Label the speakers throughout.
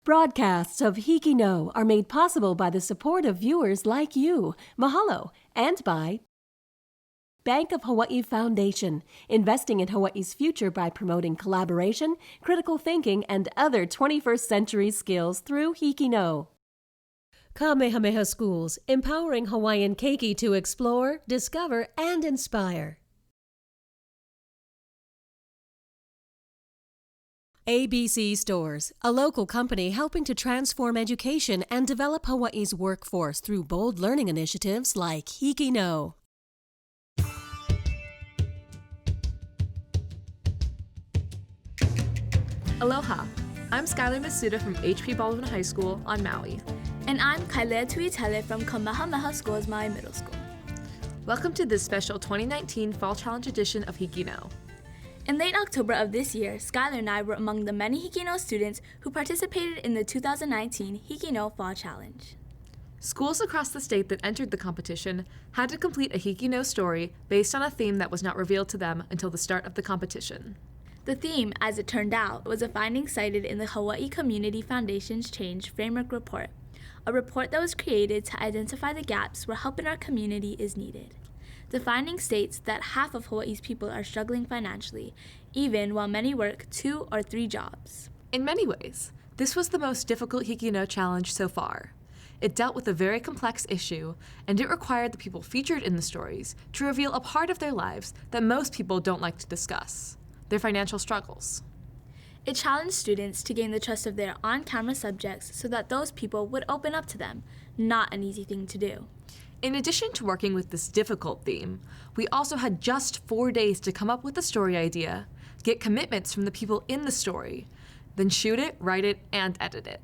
Speaker 1: Broadcasts of Hiki No are made possible by the support of viewers like you. Mahalo. And by Bank of Hawaii Foundation, investing in Hawaii's future by promoting collaboration, critical thinking, and other 21st century skills through Hiki No. Kamehameha Schools, empowering Hawaiian keiki to explore, discover, and inspire. ABC Stores, a local company helping to transform education and develop Hawaii's workforce through bold learning initiatives like Hiki No.
Speaker 2: Aloha! I'm Skylar Masuda from H.P. Baldwin High School on Maui.
Speaker 3: And I'm Kailea Tuitele from Kamehameha Schools Maui Middle School.
Speaker 2: Welcome to this special 2019 Fall Challenge edition of Hiki No.
Speaker 3: In late October of this year, Skylar and I were among the many Hiki No students who participated in the 2019 Hiki No Fall Challenge.
Speaker 2: Schools across the state that entered the competition had to complete a Hiki No story based on a theme that was not revealed to them until the start of the competition.
Speaker 3: The theme, as it turned out, was a finding cited in the Hawaii Community Foundation's Change Framework Report, a report that was created to identify the gaps where help in our community is needed. The finding states that half of Hawaii's people are struggling financially, even while many work 2 or 3 jobs.
Speaker 2: In many ways, this was the most difficult Hiki No challenge so far. It dealt with a very complex issue, and it required the people featured in the stories to reveal a part of their lives that most people don't like to discuss: their financial struggles.
Speaker 3: It challenged students to gain the trust of their on-camera subjects so that those people would open up to them, not an easy thing to do.
Speaker 2: In addition to working with this difficult theme, we also had just 4 days to come up with a story idea, get commitments from the people in the story, then shoot it, write it, and edit it.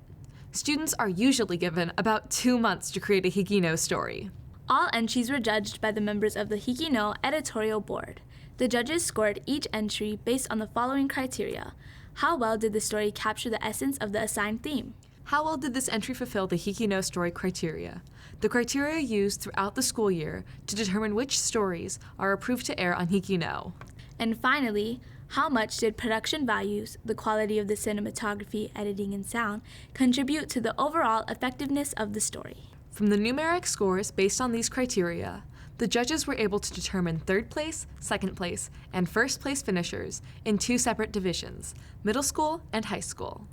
Speaker 2: Students are usually given about 2 months to create a Hiki No story.
Speaker 3: All entries were judged by the members of the Hiki No editorial board. The judges scored each entry based on the following criteria. How well did the story capture the essence of the assigned theme?
Speaker 2: How well did this entry fulfill the Hiki No Story Criteria, the criteria used throughout the school year to determine which stories are approved to air on Hiki No?
Speaker 3: And finally, how much did production values, the quality of the cinematography, editing, and sound, contribute to the overall effectiveness of the story?
Speaker 2: From the numeric scores based on these criteria, the judges were able to determine third place, second place, and first place finishers in 2 separate divisions, middle school and high school.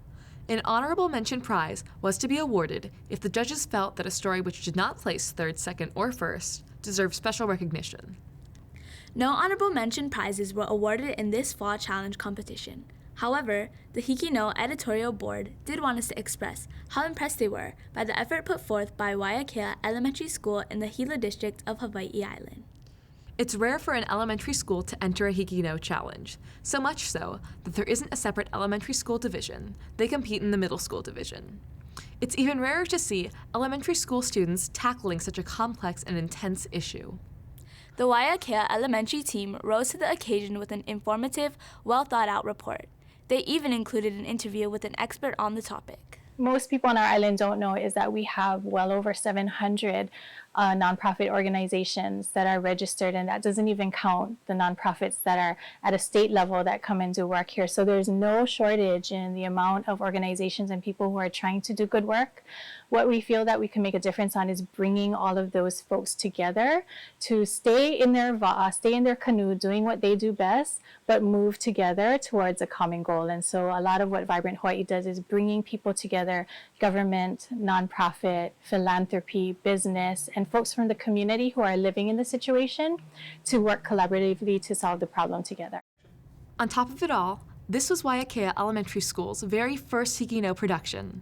Speaker 2: An honorable mention prize was to be awarded if the judges felt that a story which did not place third, second, or first deserved special recognition.
Speaker 3: No honorable mention prizes were awarded in this fall challenge competition. However, the Hiki No editorial board did want us to express how impressed they were by the effort put forth by Waiakea Elementary School in the Hilo district of Hawaii Island.
Speaker 2: It's rare for an elementary school to enter a Hiki No challenge, so much so that there isn't a separate elementary school division. They compete in the middle school division. It's even rarer to see elementary school students tackling such a complex and intense issue.
Speaker 3: The Waiakea Elementary team rose to the occasion with an informative, well-thought-out report. They even included an interview with an expert on the topic.
Speaker 4: Most people on our island don't know is that we have well over 700 nonprofit organizations that are registered, and that doesn't even count the nonprofits that are at a state level that come and do work here. So there's no shortage in the amount of organizations and people who are trying to do good work. What we feel that we can make a difference on is bringing all of those folks together to stay in their canoe, doing what they do best, but move together towards a common goal. And so a lot of what Vibrant Hawaii does is bringing people together, government, nonprofit, philanthropy, business, and folks from the community who are living in the situation to work collaboratively to solve the problem together.
Speaker 2: On top of it all, this was Waiakea Elementary School's very first Hiki No production.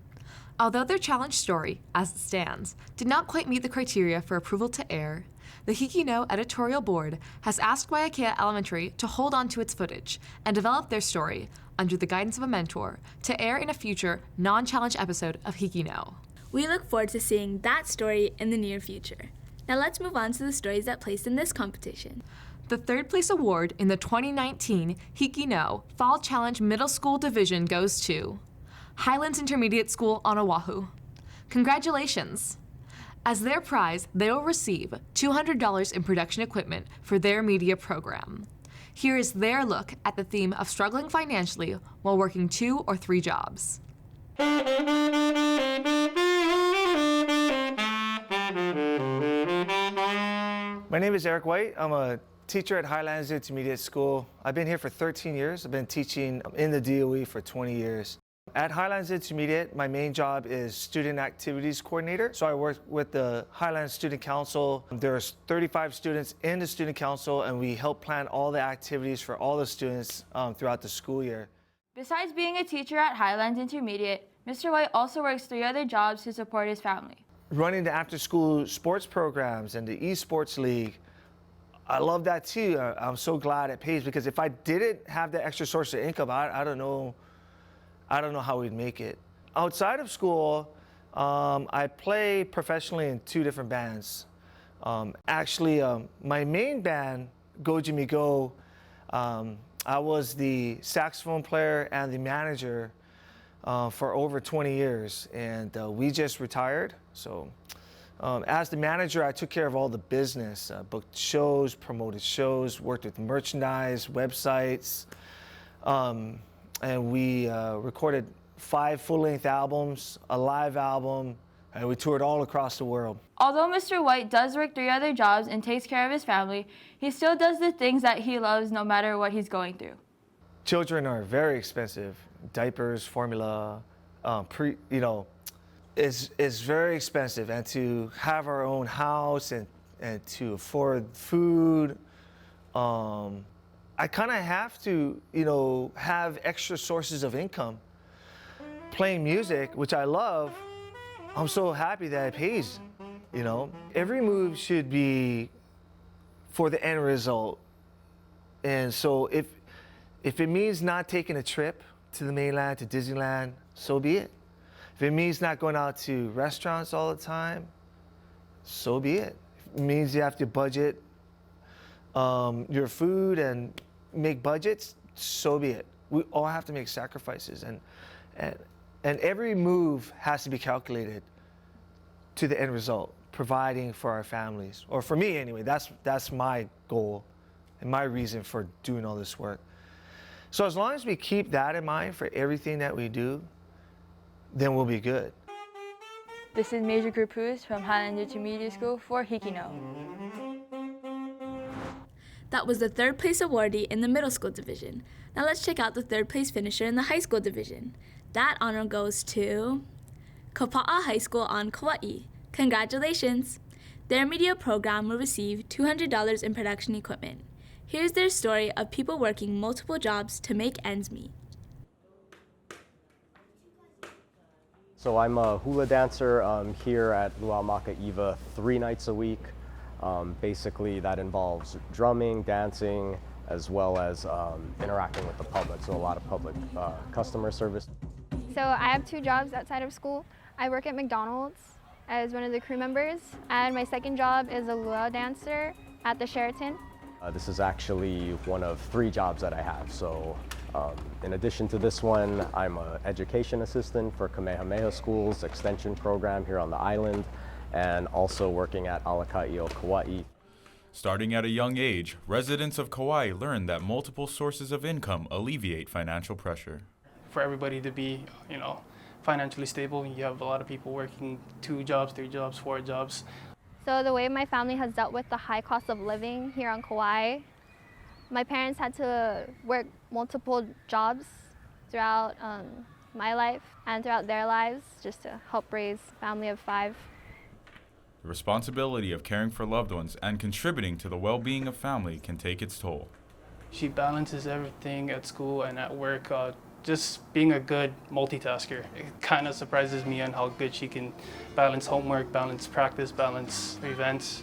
Speaker 2: Although their challenge story, as it stands, did not quite meet the criteria for approval to air, the Hiki No editorial board has asked Waiakea Elementary to hold on to its footage and develop their story, under the guidance of a mentor, to air in a future non-challenge episode of Hiki No.
Speaker 3: We look forward to seeing that story in the near future. Now let's move on to the stories that placed in this competition.
Speaker 2: The third place award in the 2019 Hiki No Fall Challenge Middle School Division goes to Highlands Intermediate School on Oahu. Congratulations! As their prize, they will receive $200 in production equipment for their media program. Here is their look at the theme of struggling financially while working 2 or 3 jobs.
Speaker 5: My name is Eric White. I'm a teacher at Highlands Intermediate School. I've been here for 13 years. I've been teaching in the DOE for 20 years. At Highlands Intermediate, my main job is Student Activities Coordinator. So I work with the Highlands Student Council. There's 35 students in the Student Council, and we help plan all the activities for all the students throughout the school year.
Speaker 6: Besides being a teacher at Highlands Intermediate, Mr. White also works 3 other jobs to support his family.
Speaker 5: Running the after-school sports programs and the esports league, I love that too. I'm so glad it pays, because if I didn't have the extra source of income, I don't know how we'd make it. Outside of school, I play professionally in 2 different bands. My main band, Go Jimmy Go, I was the saxophone player and the manager for over 20 years, and we just retired. So as the manager, I took care of all the business, booked shows, promoted shows, worked with merchandise, websites, and we recorded 5 full-length albums, a live album, and we toured all across the world.
Speaker 6: Although Mr. White does work 3 other jobs and takes care of his family, he still does the things that he loves no matter what he's going through.
Speaker 5: Children are very expensive. Diapers, formula, is very expensive. And to have our own house and to afford food, I kind of have to, have extra sources of income. Playing music, which I love, I'm so happy that it pays, Every move should be for the end result. And so if it means not taking a trip to the mainland, to Disneyland, so be it. If it means not going out to restaurants all the time, so be it. If it means you have to budget your food and make budgets, so be it. We all have to make sacrifices, and every move has to be calculated to the end result, providing for our families. Or for me anyway, that's my goal and my reason for doing all this work. So as long as we keep that in mind for everything that we do, then we'll be good.
Speaker 6: This is Major Krupuz from Highlands Intermediate School for HIKI NŌ.
Speaker 3: That was the 3rd place awardee in the middle school division. Now let's check out the 3rd place finisher in the high school division. That honor goes to Kapa'a High School on Kauai. Congratulations! Their media program will receive $200 in production equipment. Here's their story of people working multiple jobs to make ends meet.
Speaker 7: So I'm a hula dancer here at Luau Makaiwa 3 nights a week. Basically that involves drumming, dancing, as well as interacting with the public, so a lot of public customer service.
Speaker 8: So I have 2 jobs outside of school. I work at McDonald's as one of the crew members, and my second job is a luau dancer at the Sheraton.
Speaker 7: This is actually one of 3 jobs that I have. So in addition to this one, I'm an education assistant for Kamehameha School's extension program here on the island, and also working at Alakaʻio, Kauai.
Speaker 9: Starting at a young age, residents of Kauai learn that multiple sources of income alleviate financial pressure.
Speaker 10: For everybody to be, financially stable, you have a lot of people working 2 jobs, 3 jobs, 4 jobs.
Speaker 8: So the way my family has dealt with the high cost of living here on Kauai, my parents had to work multiple jobs throughout my life and throughout their lives just to help raise a family of 5.
Speaker 9: The responsibility of caring for loved ones and contributing to the well-being of family can take its toll.
Speaker 10: She balances everything at school and at work, just being a good multitasker. It kind of surprises me on how good she can balance homework, balance practice, balance events.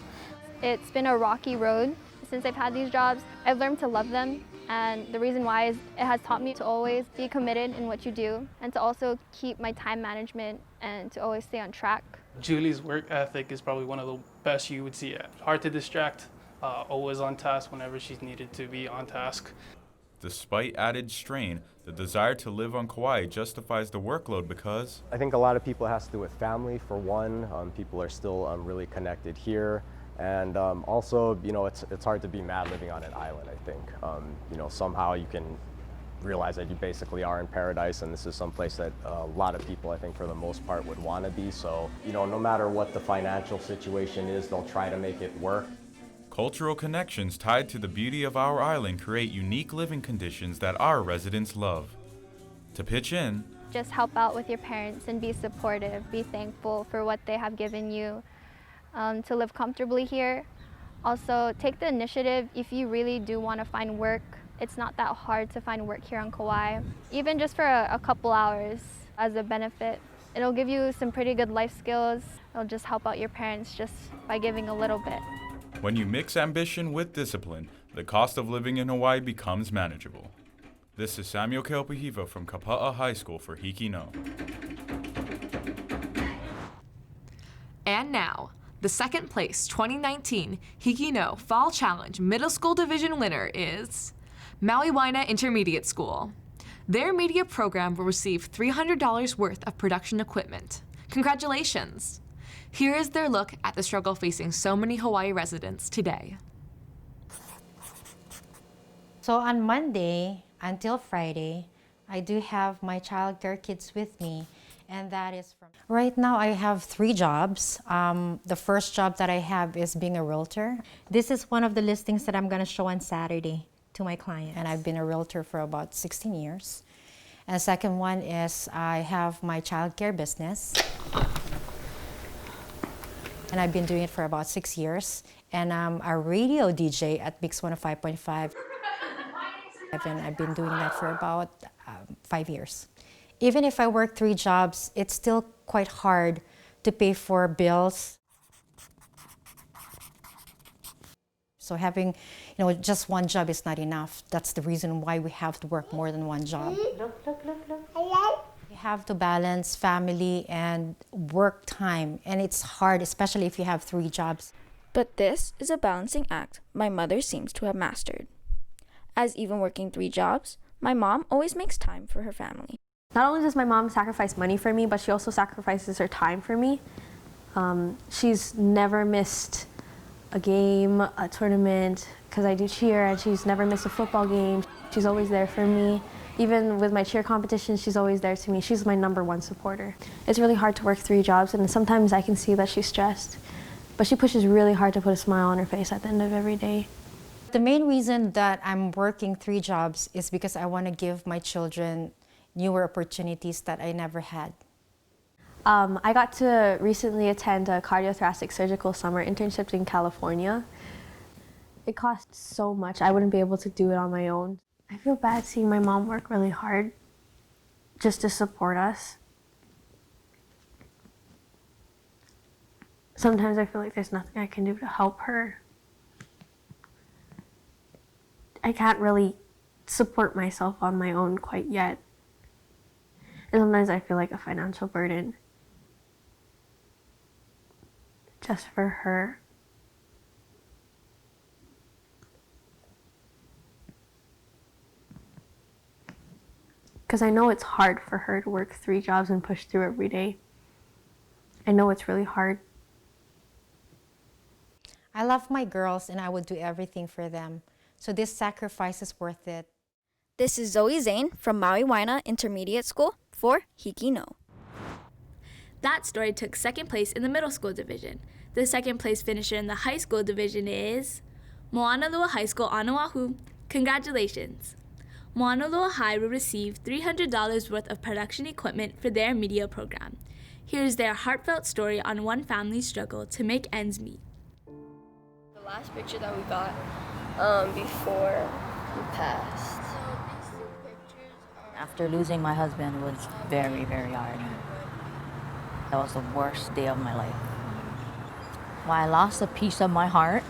Speaker 8: It's been a rocky road since I've had these jobs. I've learned to love them, and the reason why is it has taught me to always be committed in what you do and to also keep my time management and to always stay on track.
Speaker 10: Julie's work ethic is probably one of the best you would see. Hard to distract, always on task whenever she's needed to be on task.
Speaker 9: Despite added strain, the desire to live on Kauai justifies the workload because
Speaker 7: I think a lot of people has to do with family, for one. People are still really connected here. And also, it's hard to be mad living on an island, I think. Somehow you can realize that you basically are in paradise, and this is someplace that a lot of people, I think, for the most part, would want to be. So, no matter what the financial situation is, they'll try to make it work.
Speaker 9: Cultural connections tied to the beauty of our island create unique living conditions that our residents love. To pitch in,
Speaker 8: just help out with your parents and be supportive. Be thankful for what they have given you to live comfortably here. Also, take the initiative if you really do want to find work. It's not that hard to find work here on Kauai, even just for a couple hours as a benefit. It'll give you some pretty good life skills. It'll just help out your parents just by giving a little bit.
Speaker 9: when you mix ambition with discipline, the cost of living in Hawaii becomes manageable. This is Samuel Keopahiva from Kapa'a High School for HIKI NŌ.
Speaker 2: And now, the second place 2019 HIKI NŌ Fall Challenge Middle School Division winner is Maui Waina Intermediate School. Their media program will receive $300 worth of production equipment. Congratulations! Here is their look at the struggle facing so many Hawaii residents today.
Speaker 11: So on Monday until Friday, I do have my childcare kids with me, and that is from... Right now I have 3 jobs. The first job that I have is being a realtor. This is one of the listings that I'm gonna show on Saturday to my client, and I've been a realtor for about 16 years. And the second one is I have my childcare business, and I've been doing it for about 6 years. And I'm a radio DJ at Mix 105.5. And I've been doing that for about 5 years. Even if I work 3 jobs, it's still quite hard to pay for bills. So having, just one job is not enough. That's the reason why we have to work more than one job. Look. You have to balance family and work time, and it's hard, especially if you have 3 jobs.
Speaker 12: But this is a balancing act my mother seems to have mastered. As even working 3 jobs, my mom always makes time for her family.
Speaker 13: Not only does my mom sacrifice money for me, but she also sacrifices her time for me. She's never missed a game, a tournament, because I do cheer, and she's never missed a football game. She's always there for me. Even with my cheer competitions, she's always there to me. She's my #1 supporter. It's really hard to work 3 jobs, and sometimes I can see that she's stressed, but she pushes really hard to put a smile on her face at the end of every day.
Speaker 11: The main reason that I'm working 3 jobs is because I want to give my children newer opportunities that I never had.
Speaker 13: I got to recently attend a cardiothoracic surgical summer internship in California. It costs so much, I wouldn't be able to do it on my own. I feel bad seeing my mom work really hard just to support us. Sometimes I feel like there's nothing I can do to help her. I can't really support myself on my own quite yet. And sometimes I feel like a financial burden just for her. Because I know it's hard for her to work 3 jobs and push through every day. I know it's really hard.
Speaker 11: I love my girls, and I would do everything for them. So this sacrifice is worth it.
Speaker 12: This is Zoe Zane from Maui Waina Intermediate School for HIKI NŌ.
Speaker 3: That story took 2nd place in the middle school division. The 2nd place finisher in the high school division is Moanalua High School on Oahu. Congratulations! Moanalua High will receive $300 worth of production equipment for their media program. Here's their heartfelt story on one family's struggle to make ends meet.
Speaker 14: The last picture that we got before we passed.
Speaker 15: After losing my husband was very, very hard. That was the worst day of my life. Well, I lost a piece of my heart,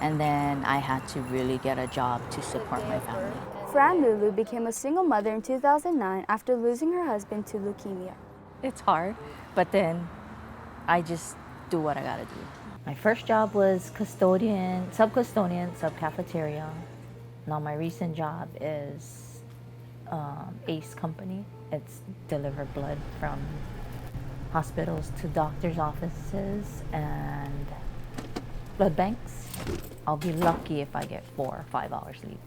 Speaker 15: and then I had to really get a job to support my family.
Speaker 16: Fran Lulu became a single mother in 2009 after losing her husband to leukemia.
Speaker 15: It's hard, but then I just do what I gotta do. My first job was custodian, sub-cafeteria. Now my recent job is ACE company. It's deliver blood from hospitals to doctors' offices and blood banks. I'll be lucky if I get 4 or 5 hours leave.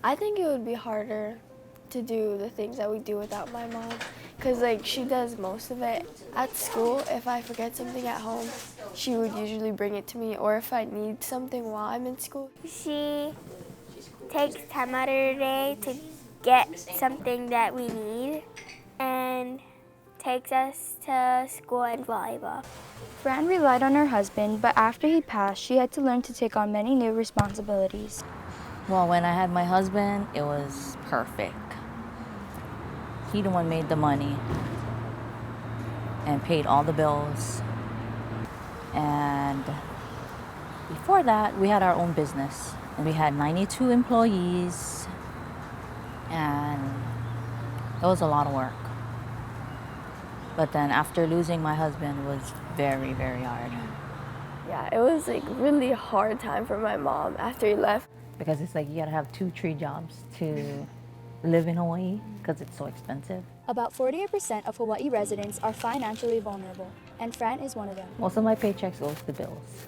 Speaker 17: I think it would be harder to do the things that we do without my mom, because she does most of it. At school, if I forget something at home, she would usually bring it to me, or if I need something while I'm in school.
Speaker 18: She takes time out of her day to get something that we need and takes us to school and volleyball.
Speaker 16: Fran relied on her husband, but after he passed, she had to learn to take on many new responsibilities.
Speaker 15: Well, when I had my husband, it was perfect. He the one made the money and paid all the bills. And before that, we had our own business. And we had 92 employees, and it was a lot of work. But then after losing my husband, it was very, very hard.
Speaker 17: Yeah, it was like really hard time for my mom after he left.
Speaker 15: Because it's like you gotta have 2-3 jobs to live in Hawaii because it's so expensive.
Speaker 16: About 48% of Hawaii residents are financially vulnerable, and Fran is one of them.
Speaker 15: Most of my paychecks goes to bills.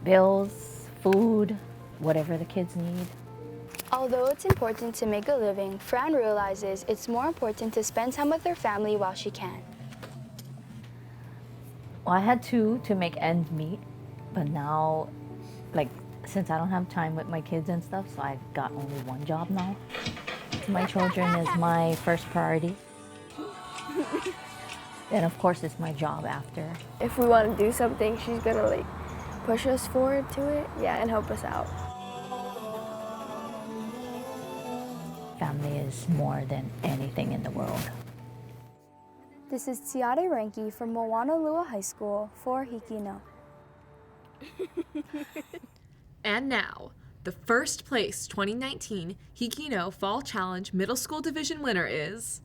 Speaker 15: Bills, food, whatever the kids need.
Speaker 16: Although it's important to make a living, Fran realizes it's more important to spend time with her family while she can.
Speaker 15: Well, I had two to make ends meet, but now, like, since I don't have time with my kids and stuff, so I've got only one job now. My children is my first priority. And of course, it's my job after.
Speaker 17: If we want to do something, she's gonna like push us forward to it, yeah, and help us out.
Speaker 15: Family is more than anything in the world.
Speaker 16: This is Tiare Renki from Moanalua High School for Hiki No.
Speaker 2: And now, the first place 2019 Hiki No Fall Challenge Middle School Division winner is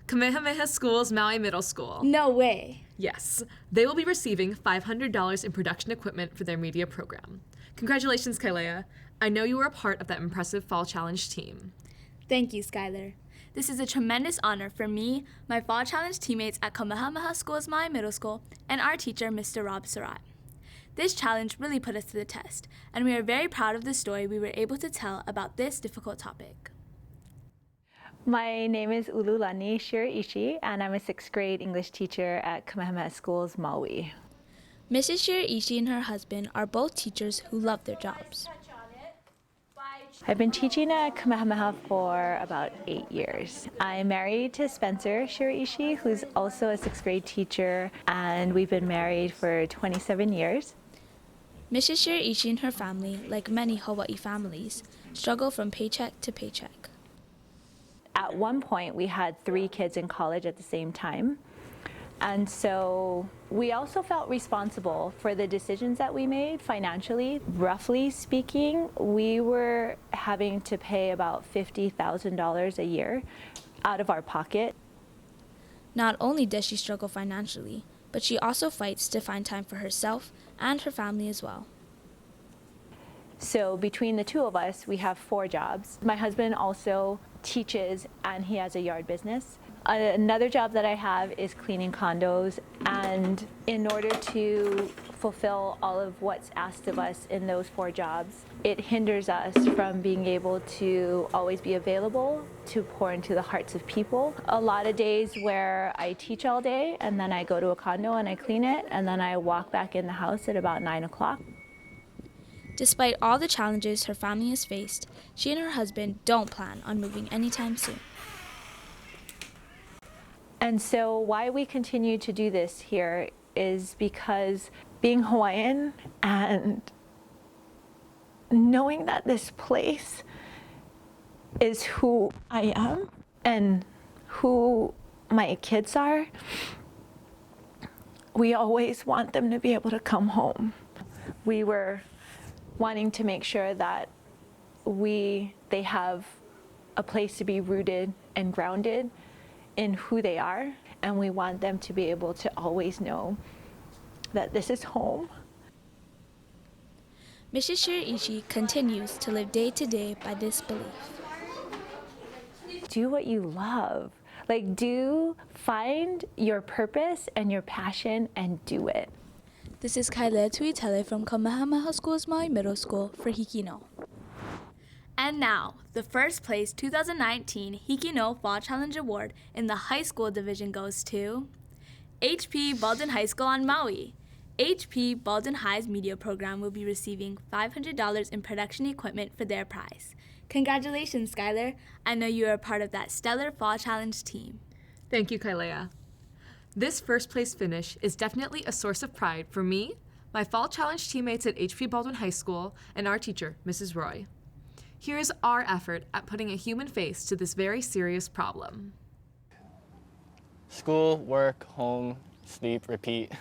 Speaker 2: Kamehameha Schools Maui Middle School.
Speaker 3: No way.
Speaker 2: Yes, they will be receiving $500 in production equipment for their media program. Congratulations, Kailea. I know you were a part of that impressive Fall Challenge team.
Speaker 3: Thank you, Skylar. This is a tremendous honor for me, my Fall Challenge teammates at Kamehameha Schools Maui Middle School, and our teacher, Mr. Rob Surratt. This challenge really put us to the test, and we are very proud of the story we were able to tell about this difficult topic.
Speaker 19: My name is Ululani Shiraishi, and I'm a 6th grade English teacher at Kamehameha Schools Maui.
Speaker 3: Mrs. Shiraishi and her husband are both teachers who love their jobs.
Speaker 19: I've been teaching at Kamehameha for about 8 years. I'm married to Spencer Shiraishi, who's also a 6th grade teacher, and we've been married for 27 years.
Speaker 3: Mrs. Shiraishi and her family, like many Hawaii families, struggle from paycheck to paycheck.
Speaker 19: At one point, we had 3 kids in college at the same time. And so we also felt responsible for the decisions that we made financially. Roughly speaking, we were having to pay about $50,000 a year out of our pocket.
Speaker 3: Not only does she struggle financially, but she also fights to find time for herself and her family as well.
Speaker 19: So between the two of us, we have 4 jobs. My husband also teaches, and he has a yard business. Another job that I have is cleaning condos, and in order to fulfill all of what's asked of us in those 4 jobs, it hinders us from being able to always be available to pour into the hearts of people. A lot of days where I teach all day, and then I go to a condo and I clean it, and then I walk back in the house at about 9 o'clock.
Speaker 3: Despite all the challenges her family has faced, she and her husband don't plan on moving anytime soon.
Speaker 19: And so why we continue to do this here is because being Hawaiian and knowing that this place is who I am and who my kids are, we always want them to be able to come home. We were wanting to make sure that they have a place to be rooted and grounded in who they are, and we want them to be able to always know that this is home.
Speaker 3: Mrs. Shiraishi continues to live day to day by this belief.
Speaker 19: Do what you love. Find your purpose and your passion and do it.
Speaker 3: This is Kailea Tuitele from Kamehameha Schools Maui Middle School for Hiki No. And now, the first place 2019 Hiki No Fall Challenge Award in the high school division goes to HP Baldwin High School on Maui. HP Baldwin High's media program will be receiving $500 in production equipment for their prize. Congratulations, Skylar. I know you are a part of that stellar Fall Challenge team.
Speaker 2: Thank you, Kailea. This first place finish is definitely a source of pride for me, my Fall Challenge teammates at HP Baldwin High School, and our teacher, Mrs. Roy. Here is our effort at putting a human face to this very serious problem.
Speaker 20: School, work, home, sleep, repeat.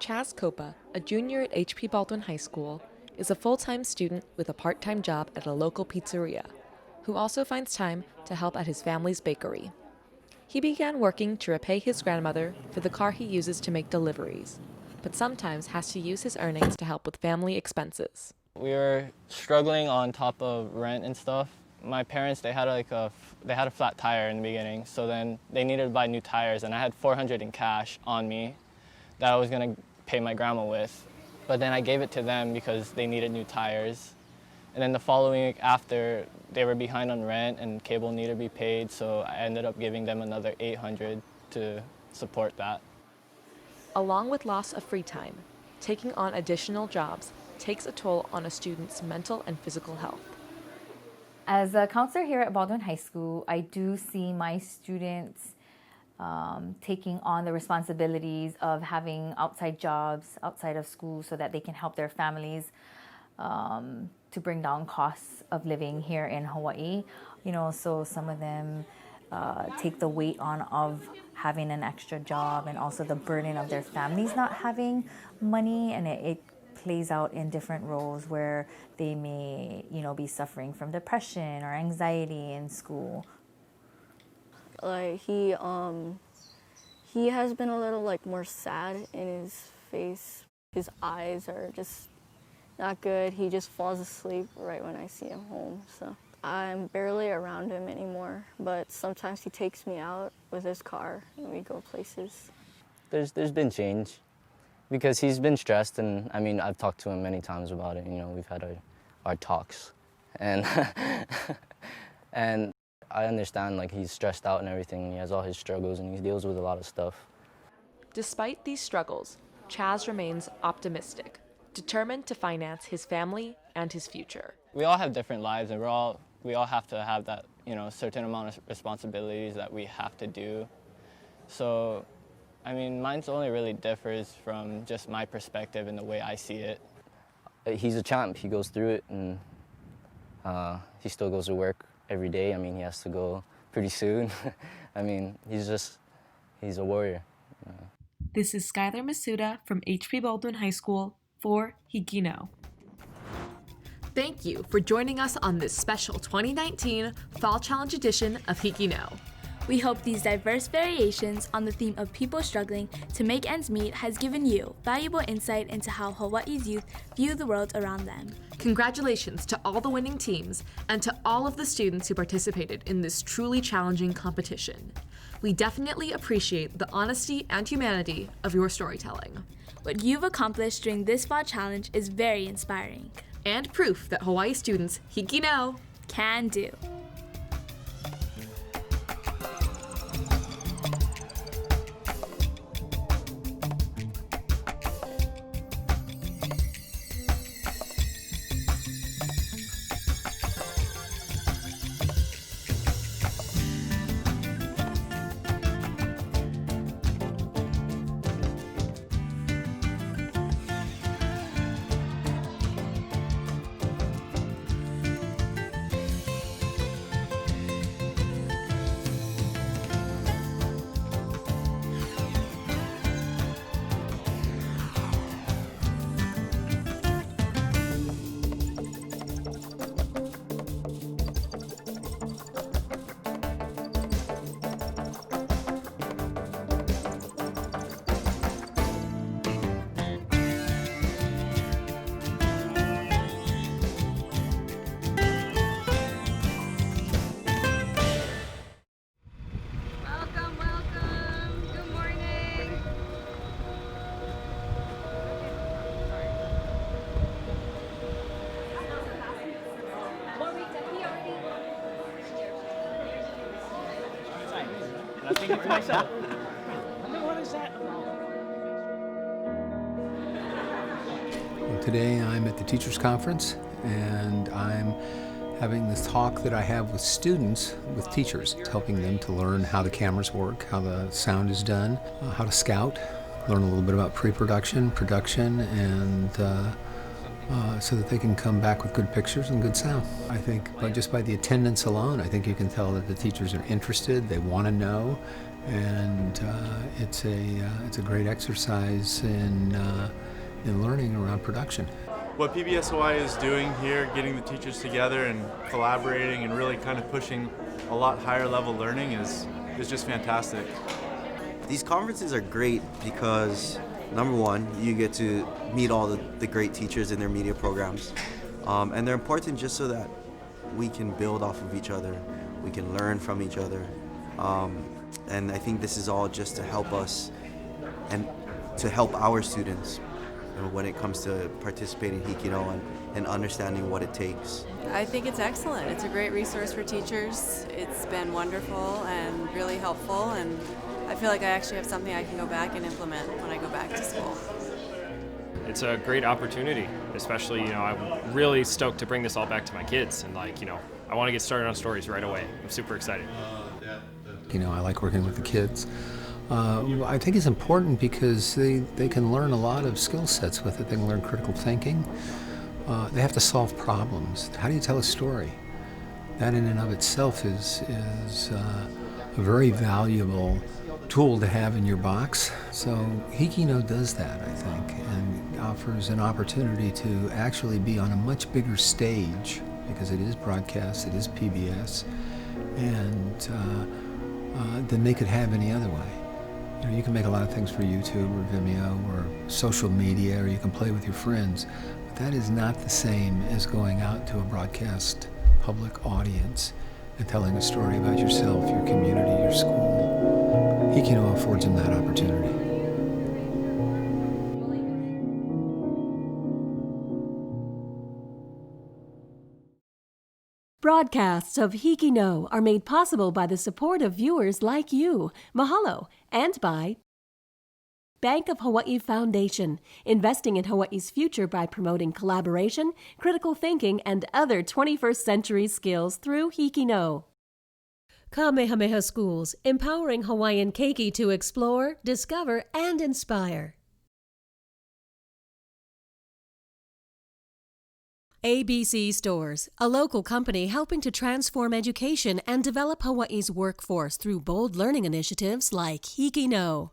Speaker 21: Chaz Copa, a junior at HP Baldwin High School, is a full-time student with a part-time job at a local pizzeria, who also finds time to help at his family's bakery. He began working to repay his grandmother for the car he uses to make deliveries, but sometimes has to use his earnings to help with family expenses.
Speaker 20: We were struggling on top of rent and stuff. My parents, they had a flat tire in the beginning, so then they needed to buy new tires, and I had $400 in cash on me that I was gonna pay my grandma with. But then I gave it to them because they needed new tires. And then the following week after, they were behind on rent and cable needed to be paid, so I ended up giving them another $800 to support that.
Speaker 21: Along with loss of free time, taking on additional jobs takes a toll on a student's mental and physical health.
Speaker 22: As a counselor here at Baldwin High School, I do see my students taking on the responsibilities of having outside jobs outside of school so that they can help their families to bring down costs of living here in Hawaii. You know, so some of them take the weight on of having an extra job and also the burden of their families not having money, and it plays out in different roles where they may, you know, be suffering from depression or anxiety in school.
Speaker 14: Like he has been a little like more sad in his face. His eyes are just not good. He just falls asleep right when I see him home. So I'm barely around him anymore, but sometimes he takes me out with his car and we go places.
Speaker 20: There's been change because he's been stressed, and I mean, I've talked to him many times about it. You know, we've had our talks, and and I understand, like, he's stressed out and everything. He has all his struggles and he deals with a lot of stuff.
Speaker 21: Despite these struggles, Chaz remains optimistic, determined to finance his family and his future.
Speaker 20: We all have different lives, and we all have to have that, you know, certain amount of responsibilities that we have to do. So, I mean, mine's only really differs from just my perspective and the way I see it. He's a champ. He goes through it, and he still goes to work every day. I mean, he has to go pretty soon. I mean, he's a warrior.
Speaker 2: This is Skylar Masuda from HP Baldwin High School for HIKI NŌ. Thank you for joining us on this special 2019 Fall Challenge edition of HIKI NŌ.
Speaker 3: We hope these diverse variations on the theme of people struggling to make ends meet has given you valuable insight into how Hawaii's youth view the world around them.
Speaker 2: Congratulations to all the winning teams and to all of the students who participated in this truly challenging competition. We definitely appreciate the honesty and humanity of your storytelling.
Speaker 3: What you've accomplished during this Fall Challenge is very inspiring.
Speaker 2: And proof that Hawaii students HIKI NŌ
Speaker 3: can do.
Speaker 23: And I think to myself, what is that?
Speaker 1: Today I'm at the Teachers Conference, and I'm having this talk that I have with students, with teachers, helping them to learn how the cameras work, how the sound is done, how to scout, learn a little bit about pre-production, production, and so that they can come back with good pictures and good sound. I think just by the attendance alone, I think you can tell that the teachers are interested, they want to know, and it's a great exercise in learning around production.
Speaker 4: What PBS Hawaii is doing here, getting the teachers together and collaborating and really kind of pushing a lot higher level learning is just fantastic.
Speaker 23: These conferences are great because, number one, you get to meet all the great teachers in their media programs. And they're important just so that we can build off of each other, we can learn from each other. And I think this is all just to help us and to help our students when it comes to participating in HIKI NŌ and understanding what it takes.
Speaker 24: I think it's excellent. It's a great resource for teachers. It's been wonderful and really helpful, and I feel like I actually have something I can go back and implement when I go back to school.
Speaker 25: It's a great opportunity, especially, I'm really stoked to bring this all back to my kids, and I want to get started on stories right away. I'm super excited.
Speaker 1: I like working with the kids. I think it's important because they can learn a lot of skill sets with it. They can learn critical thinking. They have to solve problems. How do you tell a story? That in and of itself is a very valuable tool to have in your box. So HIKI NŌ does that, I think, and offers an opportunity to actually be on a much bigger stage because it is broadcast, it is PBS, and than they could have any other way. You can make a lot of things for YouTube or Vimeo or social media, or you can play with your friends, but that is not the same as going out to a broadcast public audience and telling a story about yourself, your community, your school. HIKI NŌ affords them that opportunity.
Speaker 26: Broadcasts of HIKI NŌ are made possible by the support of viewers like you. Mahalo. And by Bank of Hawaii Foundation, investing in Hawaii's future by promoting collaboration, critical thinking, and other 21st century skills through HIKI NŌ. Kamehameha Schools, empowering Hawaiian keiki to explore, discover, and inspire. ABC Stores, a local company helping to transform education and develop Hawaii's workforce through bold learning initiatives like HIKI NŌ.